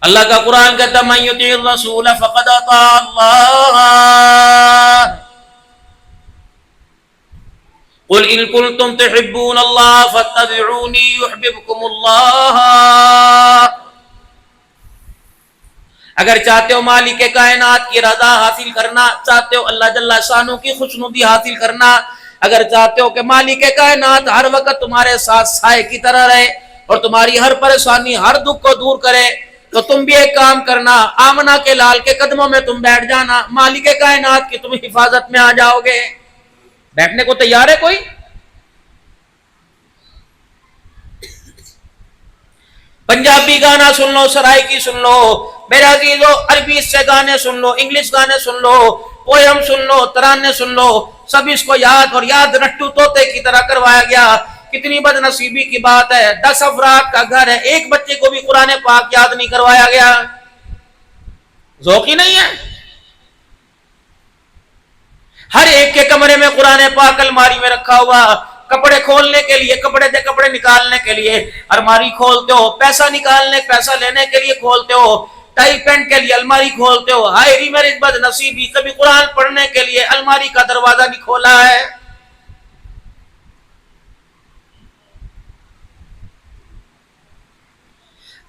اللہ کا قرآن کہتا ہے من یطیع الرسول فقد اطاع اللہ قل ان کنتم تحبون اللہ فاتبعونی یحببکم اللہ. اگر چاہتے ہو مالک کائنات کی رضا حاصل کرنا، چاہتے ہو اللہ جل شانہ کی خوشنودی حاصل کرنا، اگر چاہتے ہو کہ مالک کائنات ہر وقت تمہارے ساتھ سائے کی طرح رہے اور تمہاری ہر پریشانی ہر دکھ کو دور کرے، تو تم بھی ایک کام کرنا، آمنہ کے لال کے قدموں میں تم بیٹھ جانا، مالک کائنات کی تم حفاظت میں آ جاؤ گے. بیٹھنے کو تیار ہے کوئی؟ پنجابی گانا سن لو، سرائکی سن لو میرے عزیزو، عربی سے گانے سن لو، انگلش گانے سن لو، پویم سن لو، ترانے سن لو، سب اس کو یاد اور یاد رٹو طوطے کی طرح کروایا گیا. کتنی بد نصیبی کی بات ہے، 10 افراد کا گھر ہے، ایک بچے کو بھی قرآن پاک یاد نہیں کروایا گیا. ذوق ہی نہیں ہے. ہر ایک کے کمرے میں قرآن پاک الماری میں رکھا ہوا، کپڑے کھولنے کے لیے، کپڑے دے کپڑے نکالنے کے لیے الماری کھولتے ہو، پیسہ نکالنے پیسہ لینے کے لیے کھولتے ہو، ٹائی پینٹ کے لیے الماری کھولتے ہو. ہائے ری میری بد نصیبی، کبھی قرآن پڑھنے کے لیے الماری کا دروازہ نہیں کھولا ہے.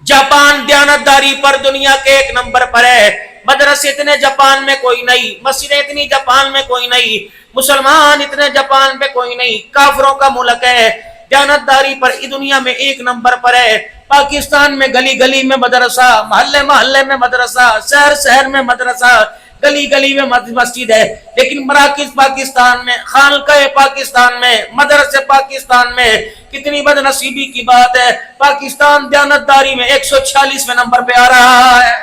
جاپان دیانتداری پر دنیا کے 1 نمبر پر ہے. مدرسے اتنے جاپان میں کوئی نہیں، مسجدیں اتنی جاپان میں کوئی نہیں، مسلمان اتنے جاپان میں کوئی نہیں. کافروں کا ملک ہے، دیانتداری پر دنیا میں 1 نمبر پر ہے. پاکستان میں گلی گلی میں مدرسہ، محلے محلے میں مدرسہ، شہر شہر میں مدرسہ، گلی گلی میں مسجد ہے. لیکن مراکز پاکستان میں، خانقاہ پاکستان میں، مدرسے پاکستان میں، کتنی بد نصیبی کی بات ہے. پاکستان دیانتداری میں 146ویں نمبر پہ آ رہا ہے.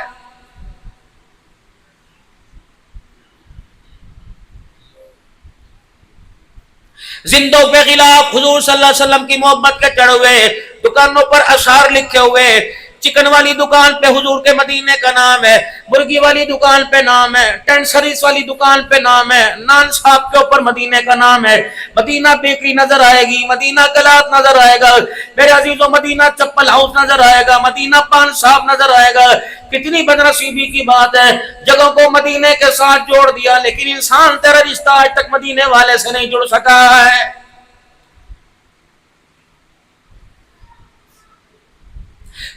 زندوں کے خلاف حضور صلی اللہ علیہ وسلم کی محبت کے چڑھے ہوئے، دکانوں پر اشعار لکھے ہوئے. چکن والی دکان پہ حضور کے مدینے کا نام ہے، مرغی والی دکان پہ نام ہے، ٹینٹ سروس والی دکان پہ نام ہے، نان شاپ کے اوپر مدینے کا نام ہے. مدینہ بیکری نظر آئے گی، مدینہ کلات نظر آئے گا میرے عزیزوں، مدینہ چپل ہاؤس نظر آئے گا، مدینہ پان شاپ نظر آئے گا. کتنی بدنصیبی کی بات ہے، جگہوں کو مدینے کے ساتھ جوڑ دیا، لیکن انسان تیرا رشتہ آج تک مدینے والے سے نہیں جڑ سکا ہے.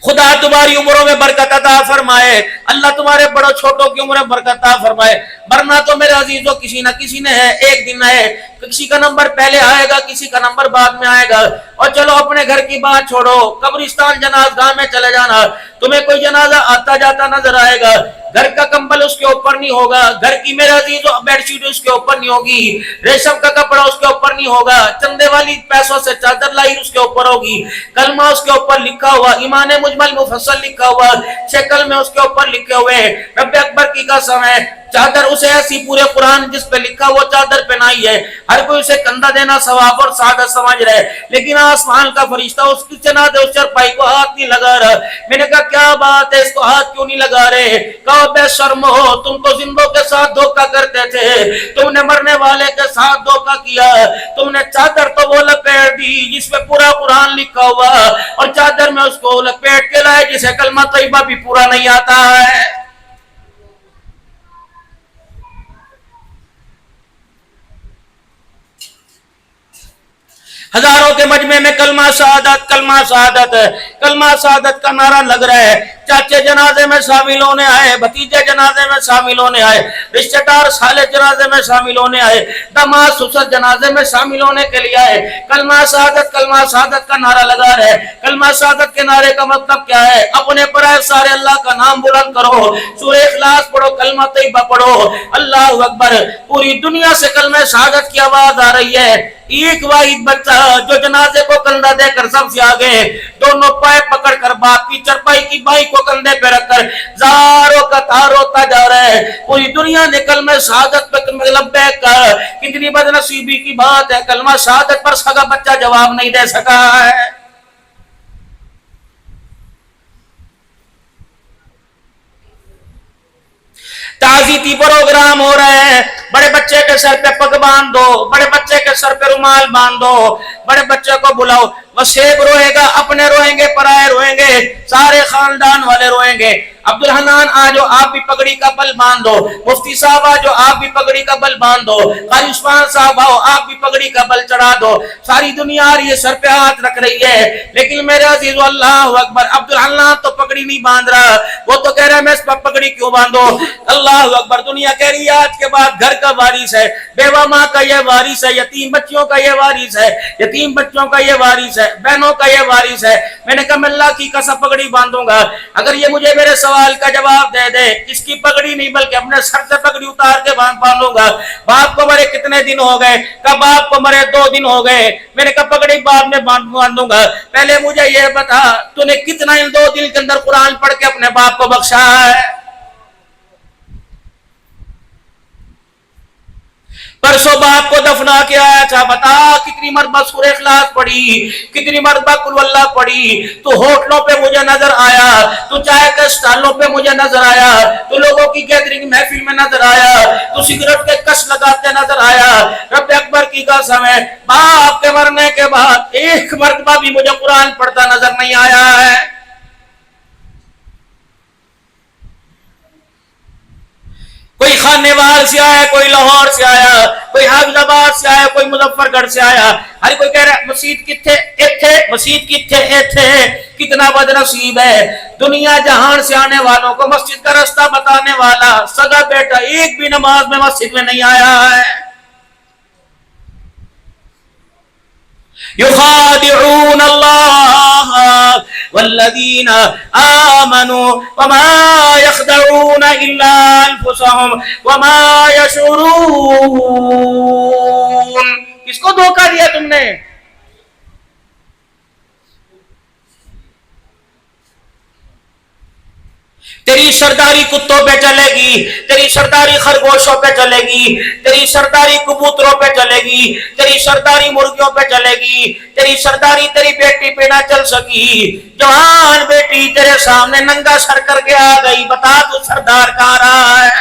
خدا تمہاری عمروں میں برکت عطا فرمائے، اللہ تمہارے بڑوں چھوٹوں کی عمریں برکت عطا فرمائے. ورنہ تو میرے عزیزوں کسی نہ کسی نے ہے، ایک دن ہے، کسی کا نمبر پہلے آئے گا، کسی کا نمبر بعد میں آئے گا. اور چلو اپنے گھر کی بات چھوڑو، قبرستان جنازگاہ میں چلے جانا، تمہیں کوئی جنازہ آتا جاتا نظر آئے گا، گھر کا کمبل اس کے اوپر نہیں ہوگا، گھر کی میرے عزیزوں بیڈ شیٹ اس کے اوپر نہیں ہوگی، ریشم کا کپڑا اس کے اوپر نہیں ہوگا، چندے والی پیسوں سے چادر لائی اس کے اوپر ہوگی، کلمہ اس کے اوپر لکھا ہوا، ایمان مجمل مفصل لکھا ہوا، شکل میں اس کے اوپر لکھے ہوئے. رب اکبر کی قسم ہے، چادر اسے ایسی پورے قرآن جس پہ لکھا وہ چادر پہنائی ہے. ہر کوئی اسے کندھا دینا ثواب اور سعادت سمجھ رہے، لیکن آسمان کا فرشتہ اس کی چناد اس چرپائی کو ہاتھ نہیں لگا رہا. میں نے کہا کیا بات ہے، اس کو ہاتھ کیوں نہیں لگا رہے؟ کہا بے شرم ہو، تم تو زندوں کے ساتھ دھوکہ کرتے تھے، تم نے مرنے والے کے ساتھ دھوکہ کیا، تم نے چادر تو وہ لپیٹ دی جس پہ پورا قرآن لکھا ہوا، اور چادر میں اس کو لپیٹ کے لائے جسے کلمہ طیبہ بھی پورا نہیں آتا ہے. ہزاروں کے مجمع میں کلمہ شہادت، کلمہ شہادت، کلمہ شہادت کا نعرہ لگ رہا ہے. چاچے جنازے میں شامل ہونے آئے، بھتیجے جنازے میں شامل ہونے آئے، رشتہ دار سالے جنازے میں شامل ہونے آئے، داماد سسر جنازے میں شامل ہونے کے لیے آئے. کلمہ شہادت کا نعرہ لگا رہے. کلمہ شہادت کے نعرے کا مطلب کیا ہے؟ اپنے پرائے سارے اللہ کا نام بلند کرو، سورہ اخلاص پڑھو، کلمہ طیبہ پڑھو، اللہ اکبر. پوری دنیا سے کلمہ شہادت کی آواز آ رہی ہے. ایک واحد بچہ جو جنازے کو کندھا دے کر سب سے آگے، دونوں پائے پکڑ کر باپ کی چرپائی کی بائی کو کندھے پہ رکھ کر زاروں کا تار ہوتا جا رہا ہے. پوری دنیا نے کلمہ شہادت پہ لبیک کہا. کتنی بدنصیبی کی بات ہے، کلمہ شہادت پر سگا بچہ جواب نہیں دے سکا ہے. تعزیتی پروگرام ہو رہے ہیں، بڑے بچے کے سر پہ پگ باندھ دو، بڑے بچے کے سر پہ رومال باندھ دو، بڑے بچے کو بلاؤ. وہ سیب روئے گا، اپنے روئیں گے، پرائے روئیں گے. سارے خاندان والے روئیں گے۔ عبدالحنان آجو آپ بھی پگڑی کا بل باندھو، مفتی صاحب آجو آپ بھی پگڑی کا بل باندھو، قاری عثمان صاحب آؤ آپ بھی پگڑی کا بل چڑھا دو۔ ساری دنیا آ رہی ہے، سر پہ ہاتھ رکھ رہی ہے، لیکن میرے عزیز اللہ اکبر، عبدالحنان تو پگڑی نہیں باندھ رہا، وہ تو کہہ رہا ہے میں اس پر پگڑی کیوں باندھو۔ اللہ اکبر، دنیا کہہ رہی ہے آج کے بعد گھر کا وارث ہے، بیوہ ماں کا یہ وارث ہے، یتیم بچوں کا یہ وارث ہے، یتیم بچوں کا یہ وارث ہے، بہنوں کا یہ وارث ہے۔ میں نے کہا میں اللہ کی قسم پگڑی باندھوں گا اگر یہ مجھے میرے سوال کا جواب دے دے، اس کی پگڑی نہیں بلکہ اپنے سر سے پگڑی اتار کے باندھوں گا۔ باپ کو مرے کتنے دن ہو گئے؟ کہا باپ کو مرے 2 دن ہو گئے۔ میں نے کہا پگڑی بعد میں باندھوں گا، پہلے مجھے یہ بتا تو نے کتنا ان 2 دن کے اندر قرآن پڑھ کے اپنے باپ کو بخشا ہے؟ پرسوں باپ کو دفنا کے آیا تھا، بتا کتنی مرتبہ سورہ اخلاص پڑھی، کتنی مرتبہ قل واللہ پڑھی؟ تو ہوٹلوں پہ مجھے نظر آیا، تو چائے کے اسٹالوں پہ مجھے نظر آیا، تو لوگوں کی گیدرنگ محفل میں نظر آیا، تو سگریٹ کے کش لگاتے نظر آیا۔ رب اکبر کی قسم ہے، باپ کے مرنے کے بعد ایک مرتبہ بھی مجھے قرآن پڑھتا نظر نہیں آیا ہے۔ کوئی خانے وال سے آیا، کوئی لاہور سے آیا، کوئی حافظ آباد سے آیا، کوئی مظفر گڑھ سے آیا، ہر کوئی کہہ رہا ہے مسجد کتھے ایتھے، مسجد کتھے ایتھے۔ کتنا بد نصیب ہے، دنیا جہان سے آنے والوں کو مسجد کا رستہ بتانے والا سگا بیٹا ایک بھی نماز میں مسجد میں نہیں آیا ہے۔ يخادعون الله والذين آمنوا وما يخدعون إلا أنفسهم وما يشعرون۔ کس کو دھوکہ دیا تم نے؟ تیری سرداری کتوں پہ چلے گی، تیری سرداری خرگوشوں پہ چلے گی، تیری سرداری کبوتروں پہ چلے گی، تیری سرداری مرغیوں پہ چلے گی، تیری سرداری تیری بیٹی پہ نہ چل سکی۔ جوان بیٹی تیرے سامنے ننگا سر کر کے آ گئی، بتا تو سردار کہاں رہا ہے؟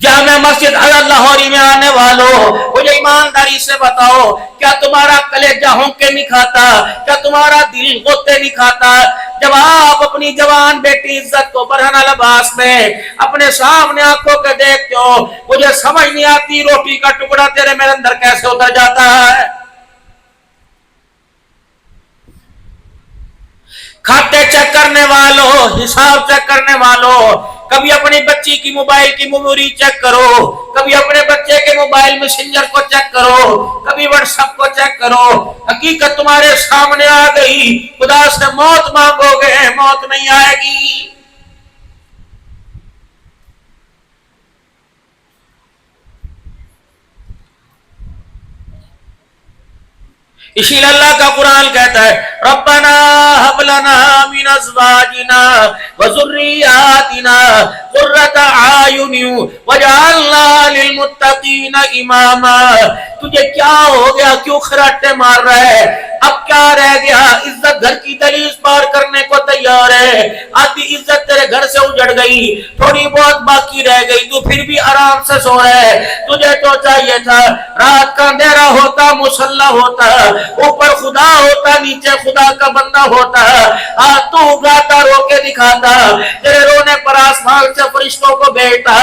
جامع مسجد حضرت لاہوری میں آنے والوں مجھے ایمانداری سے بتاؤ، کیا تمہارا کلیجہ ہونکے نہیں کھاتا؟ کیا تمہارا دل غوطے نہیں کھاتا جب آپ اپنی جوان بیٹی عزت کو برہنہ لباس میں اپنے سامنے آنکھوں کے دیکھتے ہو؟ مجھے سمجھ نہیں آتی روٹی کا ٹکڑا تیرے میرے اندر کیسے اتر جاتا ہے۔ کھاتے چیک کرنے والوں، حساب چیک کرنے والوں، کبھی اپنی بچی کی موبائل کی میموری چیک کرو، کبھی اپنے بچے کے موبائل میسنجر کو چیک کرو، کبھی واٹس ایپ کو چیک کرو۔ حقیقت تمہارے سامنے آ گئی، خدا سے موت مانگو گے موت نہیں آئے گی۔ اسی لیے اللہ کا قرآن کہتا ہے ربنا هب لنا من ازواجنا وذرياتنا قرة اعین واجعلنا للمتقین اماما۔ تجھے کیا ہو گیا؟ کیوں خراٹے مار رہا ہے؟ اب کیا رہ گیا؟ عزت گھر کی دہلیز پار کرنے کو تیار ہے، آدھی عزت تیرے گھر سے اجڑ گئی، تھوڑی بہت باقی رہ گئی، تو پھر بھی آرام سے سو رہا ہے۔ تجھے تو چاہیے تھا رات کا اندھیرا ہوتا، مسلح ہوتا، اوپر خدا ہوتا، نیچے خدا کا بندہ ہوتا، تو گاتا رو کے دکھاتا، تیرے رونے پر آسمان سے فرشتوں کو بھیجتا،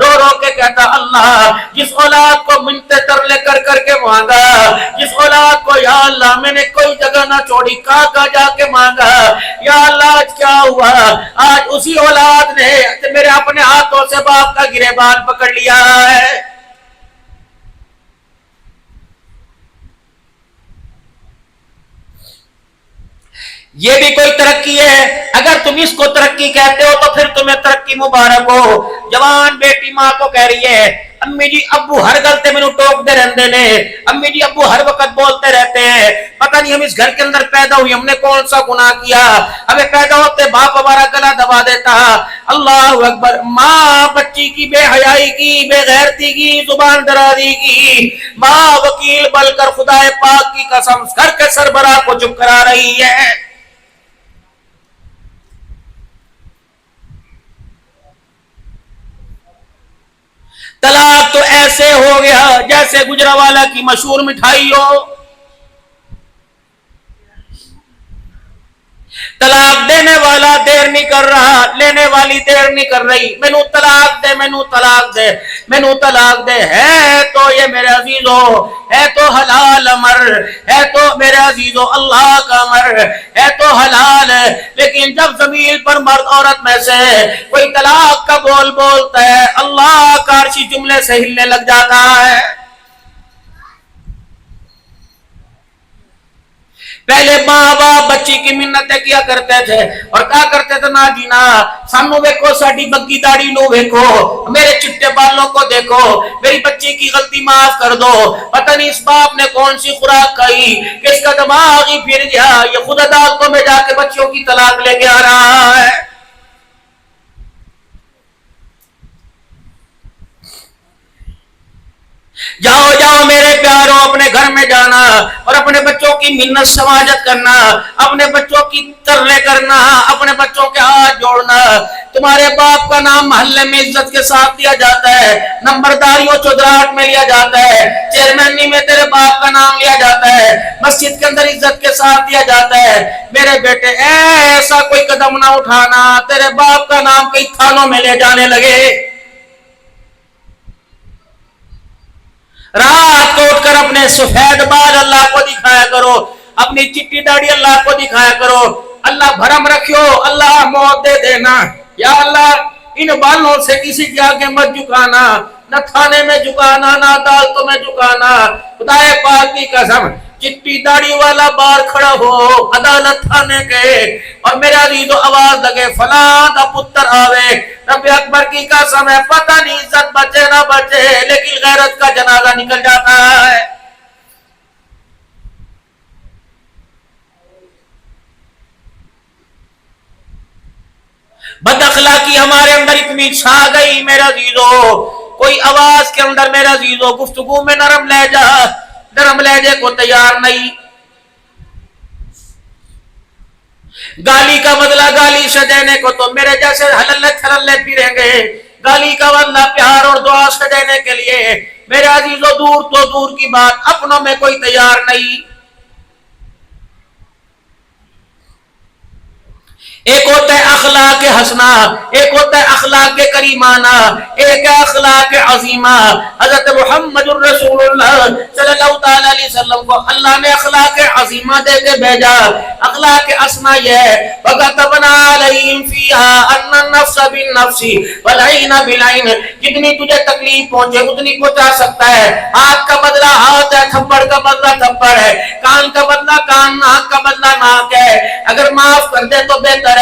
رو رو کے کہتا اللہ جس اولاد کو منتے ترلے کر کر کے مانگا، جس اولاد کو یا اللہ میں نے کوئی جگہ نہ چھوڑی، کہاں جا کے مانگا، یا اللہ آج کیا ہوا؟ آج اسی اولاد نے میرے اپنے ہاتھوں سے باپ کا گریبان پکڑ لیا ہے۔ یہ بھی کوئی ترقی ہے؟ اگر تم اس کو ترقی کہتے ہو تو پھر تمہیں ترقی مبارک ہو۔ جوان بیٹی ماں کو کہہ رہی ہے امی جی ابو ہر گلتے میں ٹوک دے رہتے نے، امی جی ابو ہر وقت بولتے رہتے ہیں، پتہ نہیں ہم اس گھر کے اندر پیدا ہوئی ہم نے کون سا گناہ کیا، ہمیں پیدا ہوتے باپ ہمارا گلا دبا دیتا۔ اللہ اکبر، ماں بچی کی بے حیائی کی، بے غیرتی کی، زبان درازی کی، ماں وکیل بن کر خدا پاک کی قسم گھر کے سربراہ کو چپ کرا رہی ہے۔ طلاق تو ایسے ہو گیا جیسے گجرانوالہ کی مشہور مٹھائی ہو، طلاق دینے والا دیر نہیں کر رہا، لینے والی دیر نہیں کر رہی، مینوں طلاق دے، مینوں طلاق دے، مینوں طلاق دے۔ ہے تو یہ میرے عزیزو، ہے تو حلال امر، ہے تو میرے عزیزو اللہ کا امر، ہے تو حلال ہے، لیکن جب زمین پر مرد عورت میں سے کوئی طلاق کا بول بولتا ہے، اللہ کا عرش جملے سے ہلنے لگ جاتا ہے۔ پہلے ماں باپ بچی کی منتیں کیا کرتے تھے اور کہا کرتے تھے نا جی نا سانو ویکھو، ساڈی بگی داڑھی نو ویکھو، میرے چٹے بالوں کو دیکھو، میری بچی کی غلطی معاف کر دو۔ پتہ نہیں اس باپ نے کون سی خوراک کھائی، کس کا دماغ ہی پھر گیا، یہ خود عدالتوں میں جا کے بچیوں کی طلاق لے کے آ رہا ہے۔ جاؤ جاؤ میرے پیاروں، اپنے گھر میں جانا اور اپنے بچوں کی منت سماجت کرنا، اپنے بچوں کی ترلے کرنا، اپنے بچوں کے ہاتھ جوڑنا۔ تمہارے باپ کا نام محلے میں عزت کے ساتھ دیا جاتا ہے، نمبرداریوں چودراہٹ میں لیا جاتا ہے، چیئرمینی میں تیرے باپ کا نام لیا جاتا ہے، مسجد کے اندر عزت کے ساتھ دیا جاتا ہے۔ میرے بیٹے ایسا کوئی قدم نہ اٹھانا تیرے باپ کا نام کئی تھانوں میں لے جانے لگے۔ رات کو اٹھ کر اپنے سفید بال اللہ کو دکھایا کرو، اپنی چٹی داڑھی اللہ کو دکھایا کرو۔ اللہ بھرم رکھو، اللہ موت دے دینا، یا اللہ ان بالوں سے کسی کے آگے مت جھکانا، نہ تھانے میں جھکانا، نہ عدالتوں میں جھکانا۔ خدا پاک کی قسم، چٹی داڑھی والا بار کھڑا ہو عدالت تھانے کے اور میرے عزیزو آواز لگے فلاں دا پتر آوے، رب اکبر کی قسم ہے پتہ نہیں عزت بچے نہ بچے، لیکن غیرت کا جنازہ نکل جاتا ہے۔ بد اخلاقی ہمارے اندر اتنی چھا گئی میرے عزیزو، کوئی آواز کے اندر میرے عزیزو گفتگو میں نرم لہجے کو تیار نہیں۔ گالی کا بدلہ گالی سے دینے کو تو میرے جیسے ہللے تھللے پھریں گے، گالی کا بدلہ پیار اور دعا سے دینے کے لیے میرے عزیزو دور تو دور کی بات اپنوں میں کوئی تیار نہیں۔ ایک ہوتا ہے اخلاق حسنہ، ایک ہوتا ہے اخلاق کریمانہ، ایک ہے اخلاق عظیمہ۔ حضرت محمد الرسول اللہ صلی اللہ تعالیٰ علیہ وسلم کو اللہ نے اخلاق عظیمہ دے کے بھیجا۔ اخلاق حسنہ یہ ہے وَكَتَبْنَا عَلَيْهِمْ فِيهَا أَنَّ النَّفْسَ بِالنَّفْسِ وَالْعَيْنَ بِالْعَيْنِ، جتنی تجھے تکلیف پہنچے اتنی پہنچا سکتا ہے۔ ہاتھ کا بدلہ ہاتھ ہے، تھپڑ کا بدلہ تھپڑ ہے، کان کا بدلہ کان، ناک کا بدلہ ناک ہے۔ اگر معاف کر دے تو بہتر ہے۔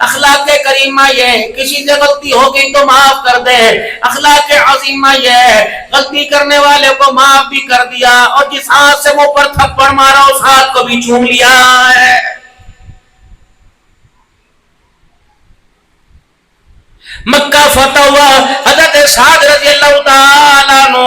اخلاق کریمہ یہ ہے کسی سے غلطی ہو گئی تو معاف کر دے، اخلاق عظیمہ یہ ہے غلطی کرنے والے کو معاف بھی کر دیا اور جس ہاتھ سے وہ پر تھپڑ مارا اس ہاتھ کو بھی چوم لیا ہے۔ مکہ فتح ہوا، حضرت سعد رضی اللہ تعالیٰ عنہ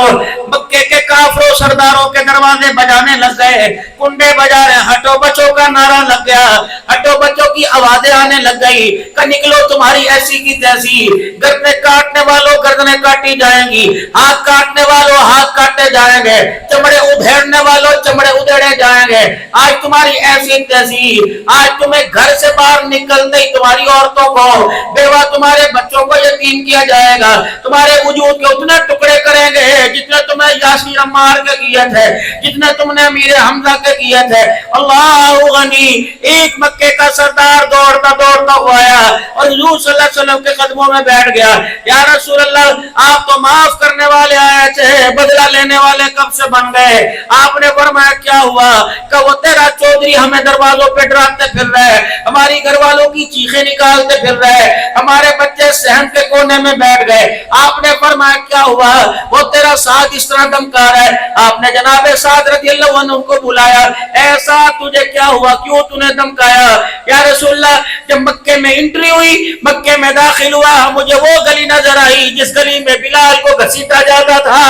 مکے کے کافروں سرداروں کے دروازے بجانے لگ گئے، کنڈے بجا رہے، ہٹو بچوں کا نعرہ لگ گیا، ہٹو بچوں کی آوازیں آنے لگ گئی کہ نکلو تمہاری ایسی کی تیسی، گردنے کاٹنے والوں گردنیں کاٹی جائیں گی، ہاتھ کاٹنے والوں ہاتھ کاٹے جائیں گے، چمڑے ادھیڑنے والوں چمڑے ادھیڑے جائیں گے۔ آج تمہاری ایسی تیسی، آج تمہیں گھر سے باہر نکلتے ہی تمہاری عورتوں کو، بیوہ تمہارے بچوں کو یتیم کیا جائے گا، تمہارے وجود کے اتنے ٹکڑے کریں گے جتنے تمہیں یاسر عمار کے کیے تھے، جتنے تم نے امیر حمزہ کے کیے تھے۔ اللہ غنی، ایک مکے کا سردار دوڑتا دوڑتا ہوا آیا اور حضور صلی اللہ علیہ وسلم کے قدموں میں بیٹھ گیا۔ یا رسول اللہ، آپ تو معاف کرنے والے آئے تھے، بدلہ لینے والے کب سے بن گئے؟ آپ نے فرمایا کیا ہوا؟ کہ وہ تیرا چودھری ہمیں دروازوں پہ ڈراتے پھر رہے، ہماری گھر والوں کی چیخیں نکالتے پھر رہے، ہمارے بچے صحن کے کونے میں بیٹھ گئے۔ آپ نے فرمایا کیا ہوا؟ وہ تیرا ساتھ اس طرح دمکار ہے۔ آپ نے جناب سعد رضی اللہ عنہ کو بلایا، ایسا تجھے کیا ہوا، کیوں تو نے دمکایا؟ یا رسول اللہ، جب مکے میں انٹری ہوئی، مکے میں داخل ہوا، مجھے وہ گلی نظر آئی جس گلی میں بلال کو گھسیٹا جاتا تھا۔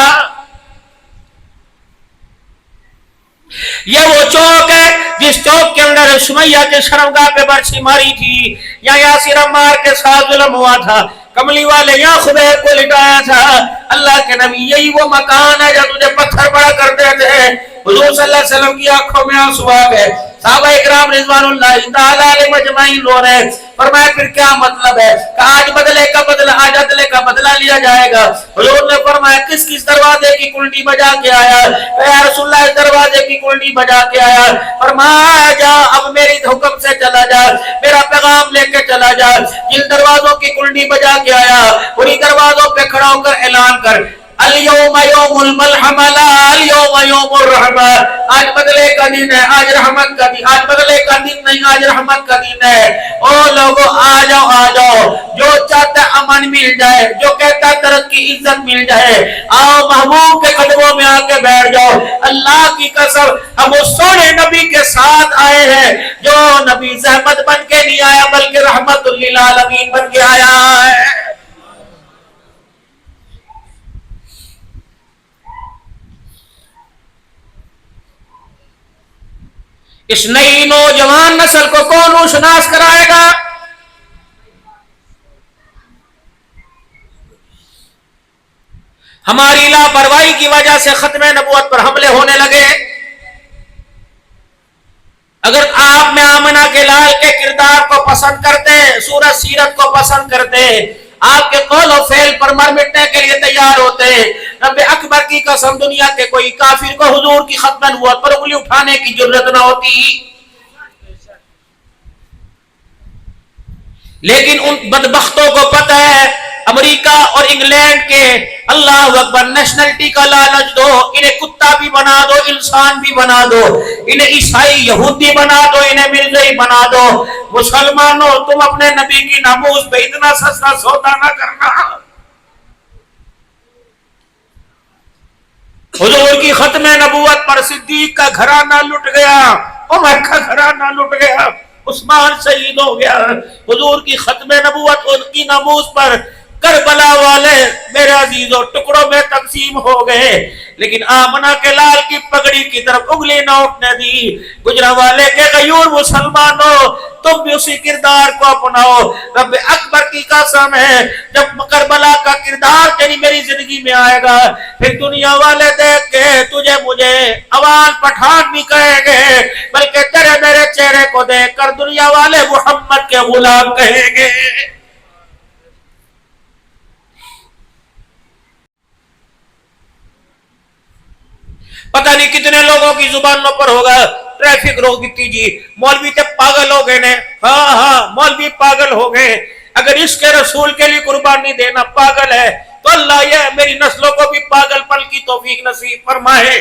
یہ وہ چوک ہے جس چوک کے اندر سمیہ کے شرمگاہ پہ برچھی ماری تھی، یا یاسر عمار کے ساتھ ظلم ہوا تھا، کملی والے یا خبیر کو لٹایا تھا۔ اللہ کے نبی، یہی وہ مکان ہے جب تجھے پتھر بڑا کرتے تھے۔ حضور صلی اللہ علیہ وسلم کی آنکھوں میں آنسو آ گئے۔ صحابہ اکرام رضوانullah تعالی علیہم اجمعین رو رہے ہیں۔ فرمایا پھر کیا مطلب ہے کہ آج بدلے کا بدلہ، آج عدلے کا بدلہ لیا جائے گا۔ حضور نے فرمایا کس کس دروازے کی کنڈی بجا کے آیا؟ یا رسول اللہ اس دروازے کی کنڈی بجا کے آیا۔ فرمایا جا اب میری حکم سے چلا جا، میرا پیغام لے کے چلا جا، جن دروازوں کی کنڈی بجا کے آیا انہی دروازوں پہ کھڑا ہو کر اعلان کر الیوم یوم الملحمہ لا الیوم یوم الرحمہ، آج بدلے کا دن ہے، آج رحمت کا دن، آج بدلے کا دن نہیں، آج رحمت کا دن ہے۔ او لوگو آ جاؤ آ جاؤ، جو چاہتا ہے امن مل جائے، جو کہتا ہے ترقی عزت مل جائے، آؤ محبوب کے قدموں میں آ کے بیٹھ جاؤ۔ اللہ کی قسم ہم اس سونے نبی کے ساتھ آئے ہیں جو نبی زحمت بن کے نہیں آیا بلکہ رحمت للعالمین بن کے آیا ہے۔ اس نئی نوجوان نسل کو کون روشناس کرائے گا؟ ہماری لاپرواہی کی وجہ سے ختم نبوت پر حملے ہونے لگے۔ اگر آپ میں آمنہ کے لال کے کردار کو پسند کرتے، سورت سیرت کو پسند کرتے، آپ کے قول و فعل پر مر مٹنے کے لیے تیار ہوتے، رب اکبر کی قسم دنیا کے کوئی کافر کو حضور کی ختم نبوت پر انگلی اٹھانے کی جرات نہ ہوتی۔ لیکن ان بدبختوں کو پتہ ہے امریکہ اور انگلینڈ کے اللہ اکبر نیشنلٹی کا لالچ دو، انہیں کتا بھی بنا دو، انسان بھی بنا دو، انہیں عیسائی یہودی بنا دو، انہیں مرزائی بنا دو، مسلمانوں تم اپنے نبی کی ناموس پہ اتنا سستا سودا نہ کرنا۔ حضور کی ختم نبوت پر صدیق کا گھرانہ لٹ گیا، عمر کا گھرانہ لٹ گیا، عثمان شہید ہو گیا۔ حضور کی ختم نبوت ان کی ناموس پر کربلا والے میرے عزیزوں ٹکڑوں میں تقسیم ہو گئے، لیکن آمنہ کے لال کی پگڑی کی طرف انگلی نہ اٹھنے دی۔ گجرانوالے کے غیور مسلمانوں تم بھی اسی کردار کو اپناؤ۔ رب اکبر کی قسم ہے جب کربلا کا کردار تیری میری زندگی میں آئے گا پھر دنیا والے دیکھ کے تجھے مجھے عوام پٹھان نہیں کہیں گے بلکہ تیرے میرے چہرے کو دیکھ کر دنیا والے محمد کے غلام کہیں گے۔ پتہ نہیں کتنے لوگوں کی زبانوں پر ہوگا ٹریفک روک دیتی جی، مولوی تے پاگل ہو گئے نے، ہاں مولوی پاگل ہو گئے، اگر اس کے رسول کے لیے قربانی دینا پاگل ہے تو اللہ یہ میری نسلوں کو بھی پاگل پن کی توفیق نصیب فرمائے۔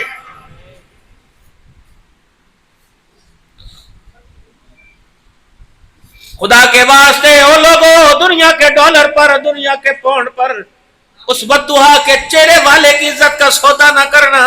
خدا کے واسطے او لوگوں دنیا کے ڈالر پر، دنیا کے پاؤنڈ پر اس بددعا کے چہرے والے کی عزت کا سودا نہ کرنا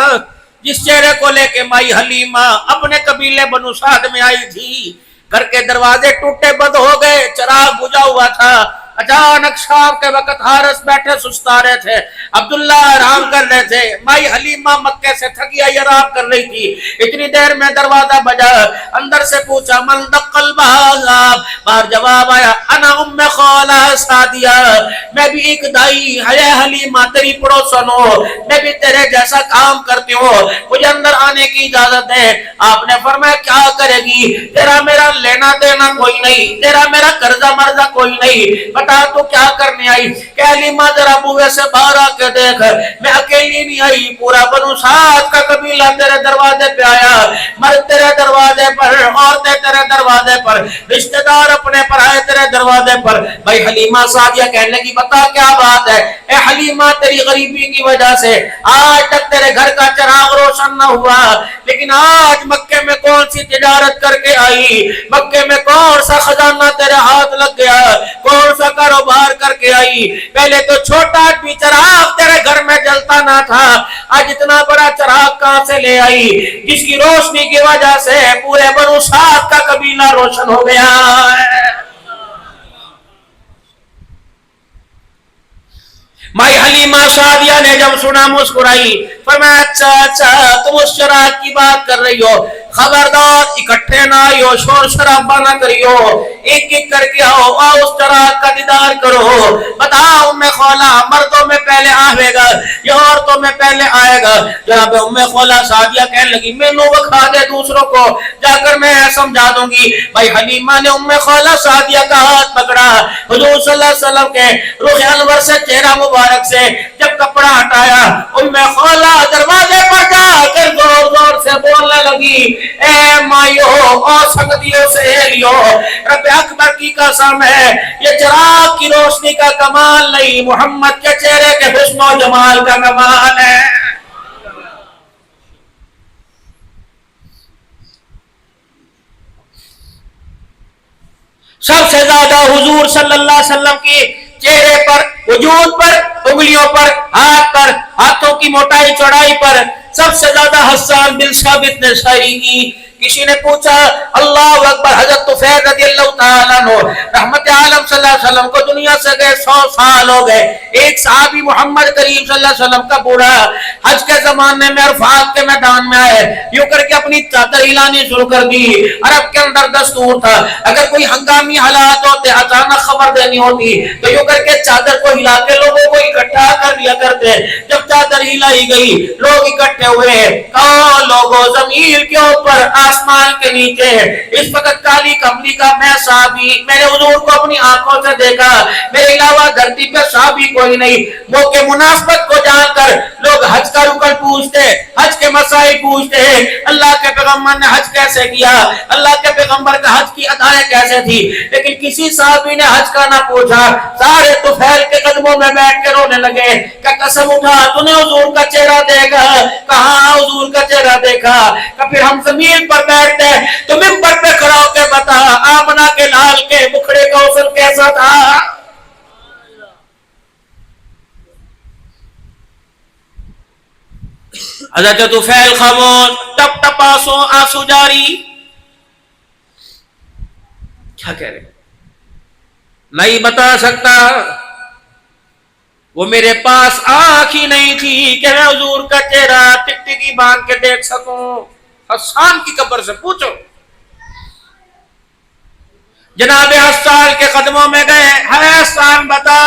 جس چہرے کو لے کے مائی حلیمہ اپنے قبیلے بنو سعد میں آئی تھی۔ گھر کے دروازے ٹوٹے بند ہو گئے، چراغ بجھا ہوا تھا، اچانک شام کے وقت حارث بیٹھے سستا رہے تھے، عبداللہ آرام کر رہے تھے، مائی حلیمہ مکے سے تھکی آئی آرام کر رہی تھی۔ اتنی دیر میں دروازہ بجا، اندر سے پوچھا من دق الباب، باہر جواب آیا انا ام خولہ سعدیہ، میں بھی ایک دائی ہے حلیمہ تیری پڑوسن ہوں، میں بھی تیرے جیسا کام کرتی ہوں، مجھے اندر آنے کی اجازت ہے۔ آپ نے فرمایا کیا کرے گی؟ تیرا میرا لینا دینا کوئی نہیں، تیرا میرا قرضہ مرضہ کوئی نہیں، بتا تو کیا کرنے آئی؟ کہ حلیمہ ذرا بوئے سے باہر آ کے دیکھ، میں اکیلی نہیں آئی، پورا بنو سعد کا قبیلہ تیرے دروازے پہ آیا، مرد تیرے دروازے پر، عورتیں تیرے دروازے پر، رشتہ دار اپنے پر آئے تیرے دروازے پر۔ بھائی حلیمہ سعدیہ کہنے کی بتا کیا بات ہے؟ اے حلیمہ تیری غریبی کی وجہ سے آج تک تیرے گھر کا چراغ روشن نہ ہوا، لیکن آج مکے میں کون سی تجارت کر کے آئی، مکے میں کون سا خزانہ تیرے ہاتھ لگ گیا، کون سا کاروبار کر کے آئی؟ پہلے تو چھوٹا بھی چراغ تیرے گھر میں جلتا نہ تھا، آج اتنا بڑا چراغ کہاں سے لے آئی جس کی روشنی کی وجہ سے پورے بنو سعد کا قبیلہ روشن ہو گیا ہے؟ مائی حلیمہ سعدیہ نے جب سنا مسکرائی، فرمایا اچھا تم اس چراغ کی بات کر رہی ہو، خبردار اکٹھے نہ آئیو، شور شرابہ نہ کریو، ایک ایک کر کے آؤ، اس طرح کا دیدار کرو۔ بتاؤ ام خولہ مردوں میں پہلے آئے گا یا عورتوں میں پہلے آئے گا؟ جناب ام خولہ سعدیہ کہنے لگی میں نو بکھا دے دوسروں کو، جا کر میں سمجھا دوں گی۔ بھائی حلیمہ نے ام خولہ سعدیہ کا ہاتھ پکڑا، حضور صلی اللہ علیہ وسلم کے رخ انور سے چہرہ مبارک سے جب کپڑا ہٹایا، ام خولہ دروازے پر جا کر زور زور سے بولنے لگی، اے مائیو اور سنگتیوں سہیلیوں، رب اکبر کی قسم ہے یہ چراغ کی روشنی کا کمال نہیں، محمد کے چہرے کے حسن و جمال کا کمال ہے۔ سب سے زیادہ حضور صلی اللہ علیہ وسلم کی چہرے پر، وجود پر، انگلیوں پر، ہاتھ پر، ہاتھوں کی موٹائی چوڑائی پر سب سے زیادہ حسان بن ثابت نے شاعری کی۔ کسی نے پوچھا اللہ اکبر، حضرت طفیل رضی اللہ تعالیٰ عنہ رحمت عالم صلی اللہ علیہ وسلم کو دنیا سے گئے 100 سال ہو گئے، ایک صحابی محمد کریم صلی اللہ علیہ وسلم کا بوڑھا حج کے زمانے میں عرفات کے میدان میں آئے، یوں کر کے اپنی چادر ہلانی شروع کر دی۔ عرب کے اندر دستور تھا اگر کوئی ہنگامی حالات ہوتے، اچانک خبر دینی ہوتی تو یوں کر کے چادر کو ہلا کے لوگوں کو اکٹھا کر لیا کرتے۔ جب چادر ہلائی گئی لوگ اکٹھے ہوئے، کہو لوگوں زمین کے اوپر آسمان کے نیچے اس وقت کالی کملی کا میں صحابی، میں نے حضور کو اپنی آنکھوں سے دیکھا، میرے علاوہ دھرتی پہ صحابی کوئی نہیں۔ موقع مناسبت کو جان کر لوگ حج کا رکن پوچھتے، حج کے مسائل پوچھتے ہیں، اللہ کے پیغمبر نے حج کیسے کیا، اللہ کے پیغمبر کا حج کی ادائیں کیسے تھی، لیکن کسی صحابی نے حج کا نہ پوچھا۔ سارے طفیل کے قدموں میں بیٹھ کے رونے لگے کہ قسم اٹھا تو نے حضور کا چہرہ دیکھا؟ کہاں حضور کا چہرہ دیکھا؟ کہ پھر ہم زمین پر بیٹھتے تو منبر پہ کھڑا ہو کے بتا آمنہ کے لال کے مکھڑے کا حسن کیسا تھا؟ حضرت طفیل خاموش، ٹپ ٹپ آنسو جاری۔ کیا کہہ رہے؟ نہیں بتا سکتا، وہ میرے پاس آنکھ ہی نہیں تھی کہ میں حضور کا چہرہ ٹکٹکی باندھ کے دیکھ سکوں۔ حسان کی قبر سے پوچھو۔ جناب حسان کے قدموں میں گئے، ہے حسان بتا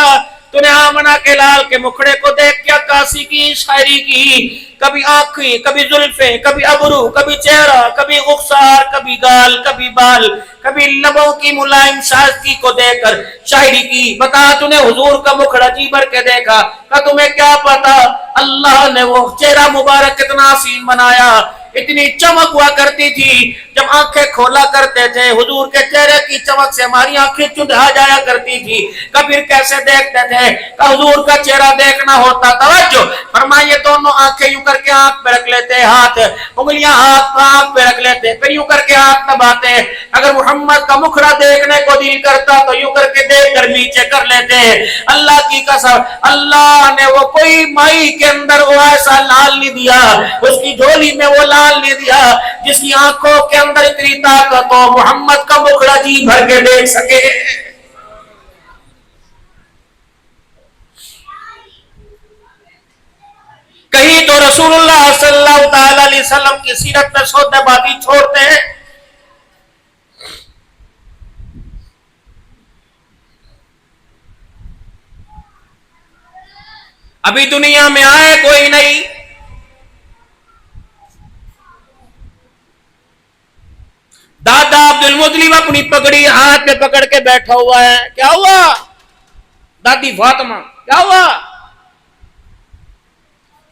تو نے آمنہ کے لال کے مکھڑے کو دیکھ کیا عکاسی کی، شاعری کی، کبھی آنکھیں، کبھی زلفیں، کبھی ابرو، کبھی چہرہ، کبھی رخسار، کبھی گال، کبھی بال، کبھی لبوں کی ملائم سازگی کو دیکھ کر شاعری کی۔ بتا تو نے حضور کا مکھڑا جی بھر کے دیکھا، کہ تمہیں کیا پتا اللہ نے وہ چہرہ مبارک کتنا حسین بنایا، اتنی چمک ہوا کرتی تھی جب آنکھیں کھولا کرتے تھے حضور کے چہرے کی چمک سے ہماری آنکھیں چندھا جایا کرتی تھی۔ کبھی کیسے دیکھتے تھے کہ حضور کا چہرہ دیکھنا ہوتا، توجہ فرمائیے، دونوں آنکھیں یوں کر کے آنکھ پہ رکھ لیتے، ہاتھ انگلیاں آنکھ پہ رکھ لیتے، پھر یوں کر کے آنکھ دباتے۔ اگر محمد کا مکھڑا دیکھنے کو دل کرتا تو یوں کر کے دیکھ کر نیچے کر لیتے۔ اللہ کی قسم اللہ نے وہ کوئی مائی کے اندر وہ ایسا لال نہیں دیا، اس کی جھولی میں وہ لال نہیں دیا جس کی آنکھوں کے اندر اتنی طاقت ہو محمد کا مکھڑا جی بھر کے دیکھ سکے۔ کہیں تو رسول اللہ صلی اللہ تعالی علیہ وسلم کی سیرت میں سودے بازی چھوڑتے ہیں۔ ابھی دنیا میں آئے کوئی نہیں، دادا عبد المطلب اپنی پگڑی ہاتھ میں پکڑ کے بیٹھا ہوا ہے۔ کیا ہوا؟ دادی فاطمہ کیا ہوا؟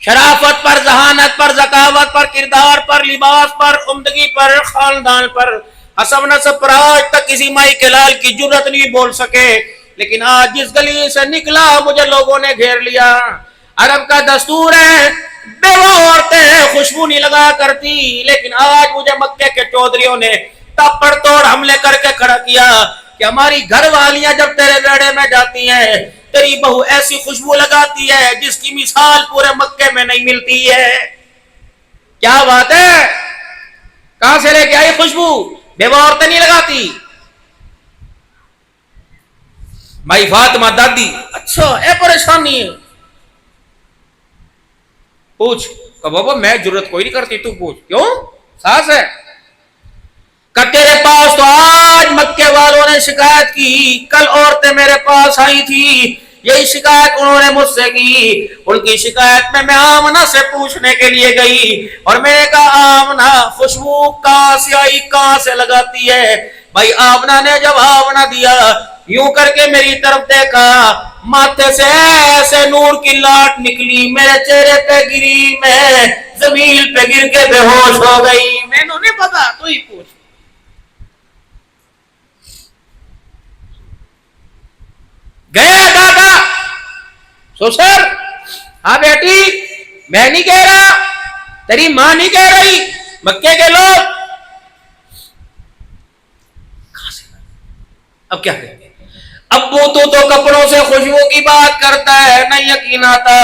شرافت پر، ذہانت پر، ذکاوت پر، کردار پر، لباس پر، عمدگی پر، خاندان پر، حسب نسب پر آج تک کسی مائی کے لال کی جرت نہیں بول سکے، لیکن آج جس گلی سے نکلا مجھے لوگوں نے گھیر لیا۔ عرب کا دستور ہے بیوہ عورتیں خوشبو نہیں لگا کرتی، لیکن آج مجھے مکے کے چودھریوں نے تپڑ توڑ حملے کر کے کھڑا کیا کہ ہماری گھر والیاں جب تیرے بیڑے میں جاتی ہیں تیری بہو ایسی خوشبو لگاتی ہے جس کی مثال پورے مکے میں نہیں ملتی ہے۔ کیا بات ہے؟ کہاں سے لے کے آئی خوشبو؟ بیوہ عورتیں نہیں لگاتی۔ بھائی فاطمہ دادی اچھا اے پریشانی ہے، پوچھ کہ بابا میں جرت کوئی نہیں کرتی، تو پوچھ۔ کیوں؟ ساس ہے؟ کہ تیرے پاس تو آج مکے والوں نے شکایت کی، کل عورتیں میرے پاس آئی تھی، یہی شکایت انہوں نے مجھ سے کی۔ ان کی شکایت میں آمنہ سے پوچھنے کے لیے گئی اور میں نے کہا آمنہ خوشبو کہاں سے آئی، کہاں سے لگاتی ہے؟ بھائی آمنہ نے جواب نہ دیا، یوں کر کے میری طرف دیکھا، ماتھے سے ایسے نور کی لاٹ نکلی، میرے چہرے پہ گری، میں زمین پہ گر کے بے ہوش ہو گئی۔ میں نے نہیں پتا، تو ہی پوچھ۔ گیا دادا سسر، ہاں بیٹی میں نہیں کہہ رہا، تیری ماں نہیں کہہ رہی، مکے کے لوگ۔ اب کیا کہتے؟ ابو تو کپڑوں سے خوشبو کی بات کرتا ہے، نہ یقین آتا،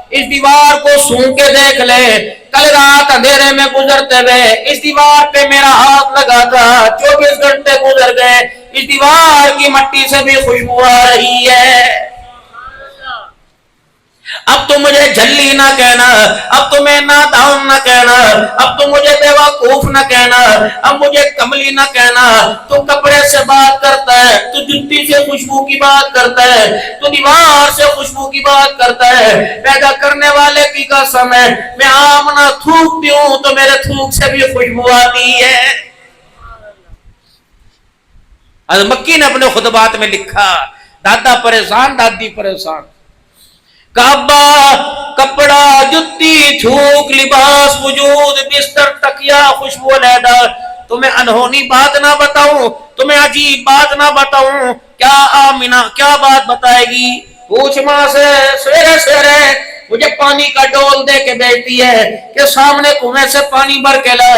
اس دیوار کو سونگ کے دیکھ لے، کل رات اندھیرے میں گزرتے ہوئے اس دیوار پہ میرا ہاتھ لگا تھا، 24 گھنٹے گزر گئے، اس دیوار کی مٹی سے بھی خوشبو آ رہی ہے۔ اب تو مجھے جھلی نہ کہنا، اب تو میں نادان نہ کہنا، اب تو مجھے بیوقوف نہ کہنا، اب مجھے کملی نہ کہنا۔ تو کپڑے سے بات کرتا ہے، تو جوتی سے خوشبو کی بات کرتا ہے، تو دیوار سے خوشبو کی بات کرتا ہے، پیدا کرنے والے کی قسم ہے، میں آمنہ تھوکتی ہوں تو میرے تھوک سے بھی خوشبو آتی ہے۔ حضرت مکی نے اپنے خطبات میں لکھا، دادا پریشان، دادی پریشان، کعبہ، کپڑا، جتی، تھوک، لباس، وجود، بستر، تکیا، خوشبو علیحدہ۔ تمہیں انہونی بات نہ بتاؤں، تمہیں عجیب بات نہ بتاؤں، کیا آمنہ کیا بات بتائے گی؟ پوچھ ماں سے، سویرے سویرے مجھے پانی کا ڈول دے کے بیٹھتی ہے کہ سامنے کنویں سے پانی بھر کے لا۔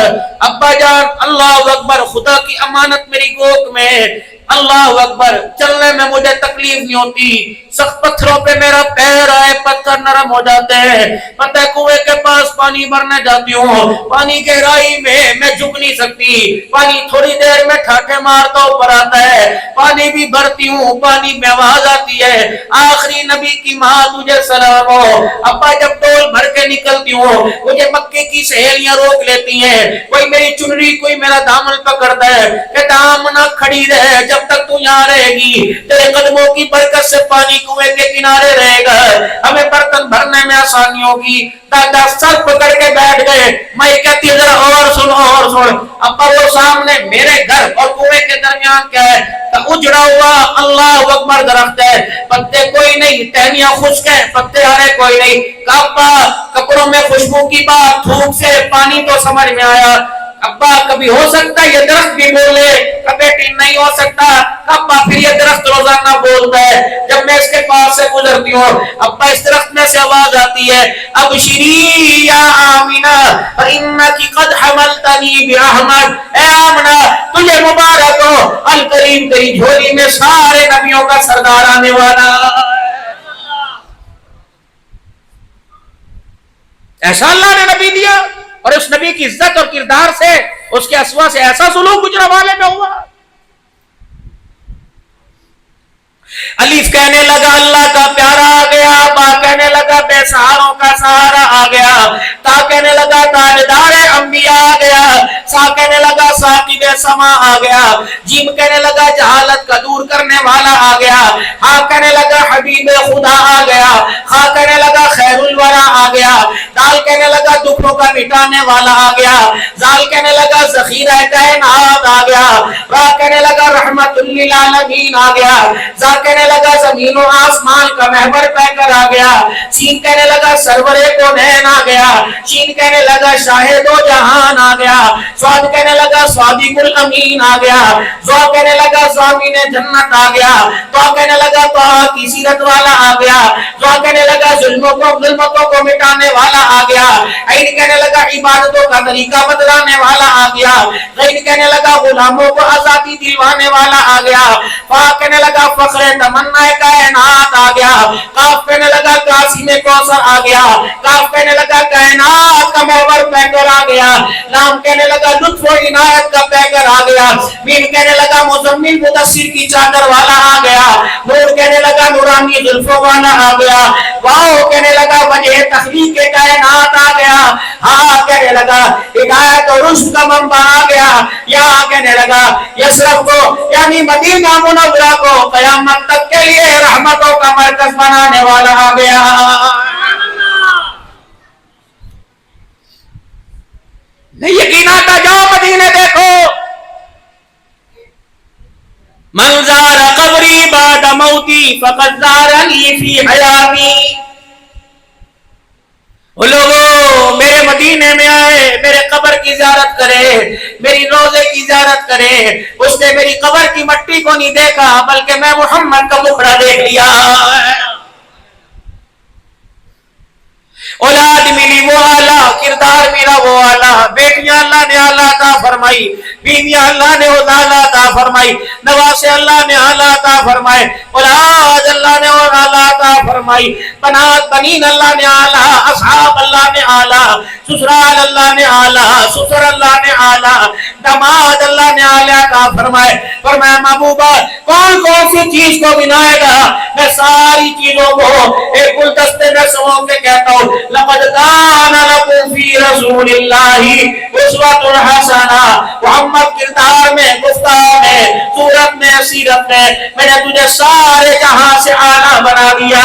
ابا جان اللہ اکبر، خدا کی امانت میری گود میں، اللہ اکبر، چلنے میں مجھے تکلیف نہیں ہوتی، سخت پتھروں پہ میرا پیر آئے پتھر نرم ہو جاتے ہیں، پتہ کنویں کے پاس پانی بھرنے جاتی ہوں، پانی گہرائی میں جھک نہیں سکتی، پانی تھوڑی دیر میں ٹھاٹھے مارتا اوپر آتا ہے، پانی بھی بھرتی ہوں، پانی میں آواز آتی ہے، آخری نبی کی ماں تجھے سلام ہو۔ ابا جب ڈول بھر کے نکلتی ہوں، مجھے مکے کی سہیلیاں روک لیتی ہیں، کوئی میری چنری، کوئی میرا دامن پکڑتا ہے، کہتا آمنہ کھڑی رہے، جب تک تو یہاں رہے گی تیرے قدموں کی برکت سے پانی کنویں کے کنارے رہے گا، ہمیں برتن بھرنے میں آسانی ہوگی۔ دادا سر پکڑ کے بیٹھ گئے، میں کہتی ہوں ذرا اور سن اور سن۔ ابا وہ سامنے میرے گھر اور کنویں کے درمیان کیا ہے؟ اجڑا ہوا اللہ اکبر درخت ہے، پتے کوئی نہیں، ٹہنیاں خشک ہیں، پتے ہرے کوئی نہیں۔ ابا کپڑوں میں خوشبو کی بات، تھوک سے پانی تو سمجھ میں آیا۔ ابا کبھی ہو سکتا ہے یہ درخت بھی بولے؟ بیٹی نہیں ہو سکتا۔ ابا پھر یہ درخت روزانہ بولتا ہے، جب میں اس کے پاس سے گزرتی ہوں ابا اس درخت میں سے آواز آتی ہے، ابشری یا آمنہ فإنکی قد حملتنی برحمت، اے آمنہ تجھے مبارک ہو، الکریم تیری جھولی میں سارے نبیوں کا سردار آنے والا۔ ایسا اللہ نے نبی دیا، اور اس نبی کی عزت اور کردار سے، اس کے اسوا سے ایسا سلوک گجرا والے میں ہوا۔ الف کہنے لگا اللہ کا پیارا آ گیا، با کہنے لگا بے سہاروں کا سہارا آ گیا، تا کہنے لگا تاجدار انبیاء آ گیا، سا کہنے لگا ثاقب سما آ گیا، جیم کہنے لگا جہالت کا دور کرنے والا آ گیا، ہا کہنے لگا حبیب خدا آ گیا، خا کہنے لگا خیر الورا آ گیا، دال کہنے لگا دکھوں کا مٹانے والا آ گیا، زال کہنے لگا ذخیرہ کائنات آ گیا، را کہنے لگا رحمت للعالمین آ گیا، زا کہنے لگا زمین و آسمان کا محور پہ کر آ گیا، سین کہنے لگا سرور کونین آ گیا، شین کہنے لگا شاہد و جہان آ گیا، سواد کہنے لگا صادق الامین آ گیا، زوا کہنے لگا ضامن جنت آ گیا، تو کہنے لگا تو کی سیرت والا آ گیا، زوا کہنے لگا ظلمتوں کو مٹانے والا آ گیا، عین کہنے لگا عبادتوں کا طریقہ بدلانے والا آ گیا، غین کہنے لگا غلاموں کو آزادی دلوانے والا آ گیا، فا کہنے لگا فخر تمنا کائنات آ گیا، کاف کہنے لگا قاسم کوثر آ گیا، کاف کہنے لگا کائنات کا محور پیکر آ گیا، لام کہنے کہنے لگا لطف و عنایت کا پیکر آ گیا، میم کہنے لگا مزمل مدثر کی چادر والا آ گیا، نور کہنے لگا نورانی زلفوں والا آ گیا، واو کہنے لگا وجہ تخلیق کے کائنات آ گیا، ہاں کہنے لگا ہدایت اور رشد کا منبع آ گیا، یا کہنے لگا یثرب کو یعنی مدینہ منورہ کو قیامت تک کے لیے رحمتوں کا مرکز بنانے والا آ گیا۔ نہیں یقین آتا جاؤ مدینے دیکھو، من زار قبری بعد موتی فقد زارنی فی حیاتی، وہ لوگوں میرے مدینے میں آئے، میرے قبر کی زیارت کرے، میری روضے کی زیارت کرے، اس نے میری قبر کی مٹی کو نہیں دیکھا بلکہ میں محمد کا مخڑا دیکھ لیا۔ اولاد ملی وہ اعلیٰ، کردار میرا وہ اعلیٰ، بیٹیاں اللہ نے اعلیٰ عطا فرمائی، بیویاں اللہ نے اعلیٰ عطا فرمائی، نواسے اللہ نے اعلیٰ عطا فرمائے، اولاد اللہ نے اعلیٰ عطا فرمائی، بنات بنین اللہ نے اعلیٰ، اصحاب اللہ نے اعلیٰ، سسرال اللہ نے اعلیٰ، سسر اللہ نے اعلیٰ، دماد اللہ نے اعلیٰ عطا فرمائے۔ فرمایا محبوبہ کون کون سی چیز کو بنائے گا؟ میں ساری چیزوں کو ایک گلدستے میں سمو کے کہتا ہوں، لقد کان لکم فی رسول اللہ اسوۃ حسنہ، محمد کردار میں، گفتار میں، صورت میں، سیرت میں میں نے تجھے سارے جہاں سے اعلیٰ بنا دیا۔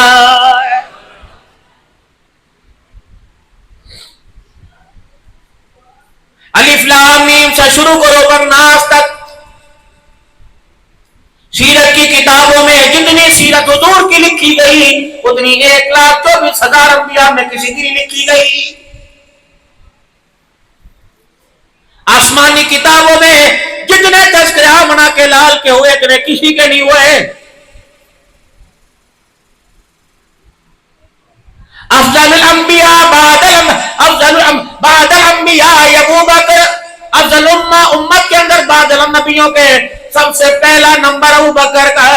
الف لام میم سے شروع کرو برناس تک، سیرت کی کتابوں میں جتنی سیرت حضور کی لکھی گئی اتنی 1,24,000 انبیاء میں کسی کی لکھی گئی۔ آسمانی کتابوں میں جتنے تذکرے آمنہ کے لال کے ہوئے اتنے کسی کے نہیں ہوئے۔ افضل الانبیاء بعد الانبیاء ابو بکر، افضل امت کے اندر بعد النبیوں کے سب سے پہلا نمبر ابو بکر کا۔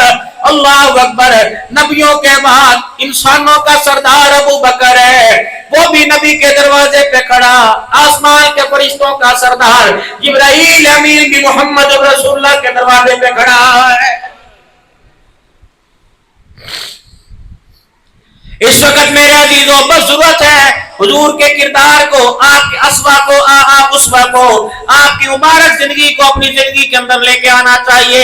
اللہ اکبر، نبیوں کے بعد انسانوں کا سردار ابو بکر ہے، وہ بھی نبی کے دروازے پہ کھڑا، آسمان کے فرشتوں کا سردار جبرائیل امین بھی محمد رسول اللہ کے دروازے پہ کھڑا ہے۔ اس وقت میرے عزیزوں بس ضرورت ہے حضور کے کردار کو، آپ کے اسوا کو، آپ اسوا کو، آپ کی مبارک زندگی کو اپنی زندگی کے اندر لے کے آنا چاہیے،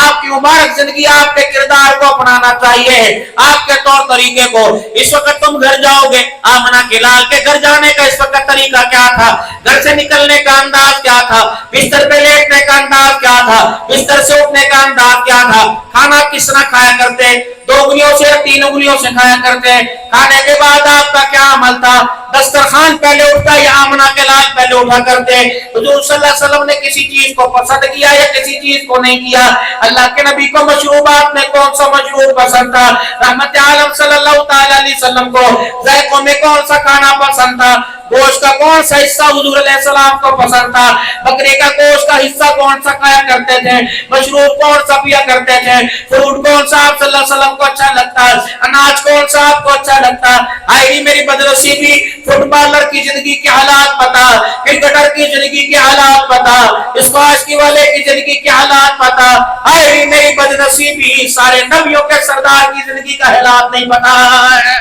آپ کی مبارک زندگی آپ کے کردار کو اپنانا چاہیے، آپ کے طور طریقے کو۔ اس وقت تم گھر جاؤ گے، آمنہ کے لال کے گھر جانے کا اس وقت طریقہ کیا تھا، گھر سے نکلنے کا انداز کیا تھا، بستر پہ لیٹنے کا انداز کیا تھا، بستر سے اٹھنے کا انداز کیا تھا، کھانا کس طرح کھایا کرتے، 2 انگلیوں سے 3 انگلیوں سے کھایا کرتے، کھانے کے بعد آپ کا کیا عمل تھا، دسترخوان پہلے اٹھتا یا آمنہ کے لال پہلے اٹھا کرتے، حضور صلی اللہ علیہ وسلم نے کسی چیز کو پسند کیا یا کسی چیز کو نہیں کیا، اللہ کے نبی کو مشروبات میں کون سا مشروب پسند تھا، رحمت عالم صلی اللہ تعالی علیہ وسلم کو ذائقوں میں کون سا کھانا پسند تھا، گوشت کا کون سا حصہ حضور علیہ السلام کو پسند تھا، بکرے کا گوشت کا حصہ کون سا کھایا کرتے تھے، مشروب کون سا پیا کرتے تھے، فروٹ کون سا آپ صلی اللہ علیہ وسلم کو اچھا لگتا، اناج کون سا آپ کو اچھا لگتا۔ آئی میری بدنصیبی، فٹ بالر کی زندگی کے حالات پتا، کرکٹر کی زندگی کے حالات پتا، اسکواش کی والے کی زندگی کے حالات پتا، آئی میری بدنصیبی سارے نبیوں کے سردار کی زندگی کا حالات نہیں پتا ہے۔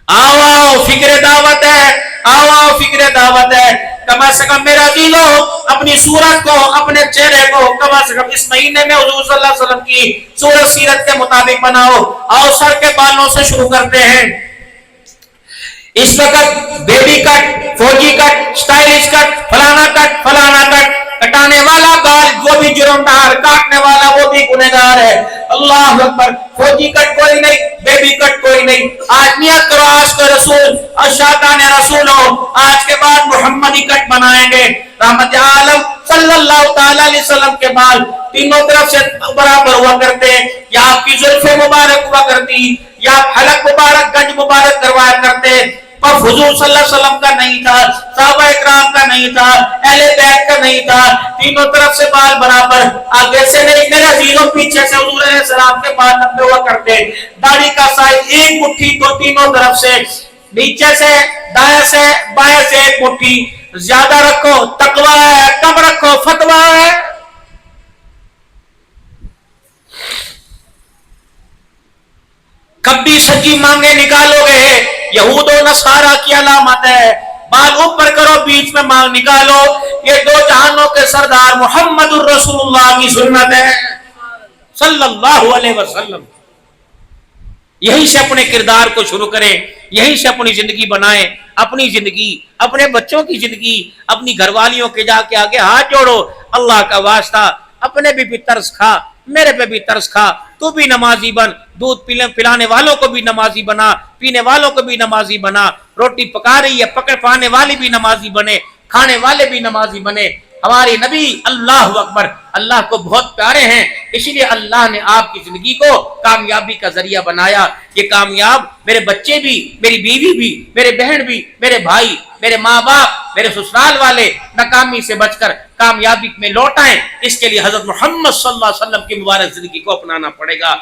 آؤ فکر دعوت ہے، آؤ فکر دعوت ہے، کم از کم میرا عزیزوں اپنی صورت کو، اپنے چہرے کو کم از کم اس مہینے میں حضور صلی اللہ علیہ وسلم کی صورت سیرت کے مطابق بناؤ۔ آؤ سر کے بالوں سے شروع کرتے ہیں۔ اس وقت بیبی کٹ، فوجی کٹ، سٹائلش کٹ، فلانا کٹ، فلانا کٹ، کٹانے والا بال وہ بھی جرمدار، کاٹنے والا وہ بھی گنہگار ہے۔ اللہ اکبر، فوجی کٹ کوئی نہیں، بیبی کٹ کوئی نہیں، آج نیت کرو آج کا رسول اور شاکان رسول ہو، آج کے بعد محمدی کٹ بنائیں گے۔ رحمت عالم صلی اللہ تعالی علیہ وسلم کے بال تینوں طرف سے برابر ہوا کرتے، یا آپ کی زلفیں مبارک ہوا کرتی، یا حلق مبارک گنج مبارک کروایا کرتے، پر حضور صلی اللہ علیہ وسلم کا نہیں تھا، صحابہ اکرام کا نہیں تھا، اہل بیت کا نہیں تھا، تینوں طرف سے بال برابر، آگے سے نہیں میرے عزیزوں پیچھے سے حضور علیہ السلام کے بال لمبے ہوا کرتے، داڑھی کا سائز ایک مٹھی تو تینوں طرف سے، نیچے سے دائیں سے بائیں سے ایک مٹھی، زیادہ رکھو تقوی ہے، کم رکھو فتویٰ ہے۔ کبھی سجی مانگے نکالو گے یہود و نصارہ کی علامت ہے، بال اوپر کرو بیچ میں مانگ نکالو، یہ دو جہانوں کے سردار محمد الرسول اللہ کی سنت ہے صلی اللہ علیہ وسلم۔ یہیں سے اپنے کردار کو شروع کریں، یہیں سے اپنی زندگی بنائیں، اپنی زندگی، اپنے بچوں کی زندگی، اپنی گھر والیوں کے جا کے آگے ہاتھ جوڑو، اللہ کا واسطہ اپنے بھی ترس کھا، میرے پہ بھی ترس کھا، تو بھی نمازی بن، دودھ پلانے والوں کو بھی نمازی بنا، پینے والوں کو بھی نمازی بنا، روٹی پکا رہی ہے پکانے والی بھی نمازی بنے، کھانے والے بھی نمازی بنے۔ ہمارے نبی اللہ اکبر اللہ کو بہت پیارے ہیں، اسی لیے اللہ نے آپ کی زندگی کو کامیابی کا ذریعہ بنایا۔ یہ کامیاب میرے بچے بھی، میری بیوی بھی، میرے بہن بھی، میرے بھائی، میرے ماں باپ، میرے سسرال والے ناکامی سے بچ کر کامیابی میں لوٹ آئیں، اس کے لیے حضرت محمد صلی اللہ علیہ وسلم کی مبارک زندگی کو اپنانا پڑے گا۔